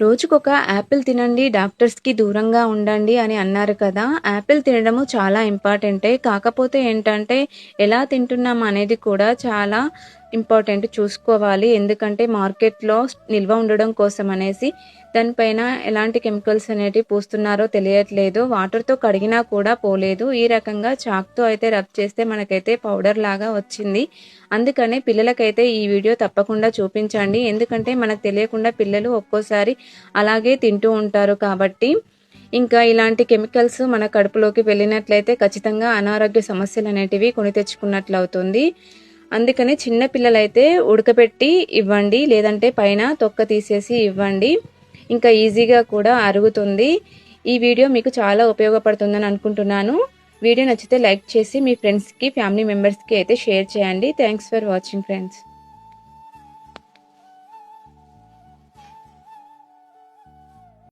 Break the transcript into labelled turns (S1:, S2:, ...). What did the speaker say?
S1: రోజుకొక యాపిల్ తినండి, డాక్టర్స్‌కి దూరంగా ఉండండి అని అన్నారు కదా! యాపిల్ తినడము చాలా ఇంపార్టెంటే. కాకపోతే ఏంటంటే, ఎలా తింటున్నాం అనేది కూడా చాలా ఇంపార్టెంట్ చూసుకోవాలి. ఎందుకంటే, మార్కెట్‌లో నిల్వ ఉండడం కోసం అనేసి దానిపైన ఎలాంటి కెమికల్స్ అనేటివి పూస్తున్నారో తెలియట్లేదు. వాటర్‌తో కడిగినా కూడా పోలేదు. ఈ రకంగా చాక్‌తో అయితే రబ్ చేస్తే మనకైతే పౌడర్ లాగా వచ్చింది. అందుకనే పిల్లలకైతే ఈ వీడియో తప్పకుండా చూపించండి. ఎందుకంటే, మనకు తెలియకుండా పిల్లలు ఒక్కోసారి అలాగే తింటూ ఉంటారు కాబట్టి, ఇంకా ఇలాంటి కెమికల్స్ మన కడుపులోకి వెళ్ళినట్లయితే ఖచ్చితంగా అనారోగ్య సమస్యలనేటివి కొని తెచ్చుకున్నట్లవుతుంది. అందుకని చిన్న పిల్లలైతే ఉడకబెట్టి ఇవ్వండి. లేదంటే పైన తొక్క తీసేసి ఇవ్వండి. ఇంకా ఈజీగా కూడా అరుగుతుంది. ఈ వీడియో మీకు చాలా ఉపయోగపడుతుందని అనుకుంటున్నాను. వీడియో నచ్చితే లైక్ చేసి మీ ఫ్రెండ్స్‌కి, ఫ్యామిలీ మెంబర్స్‌కి అయితే షేర్ చేయండి. Thanks for watching friends.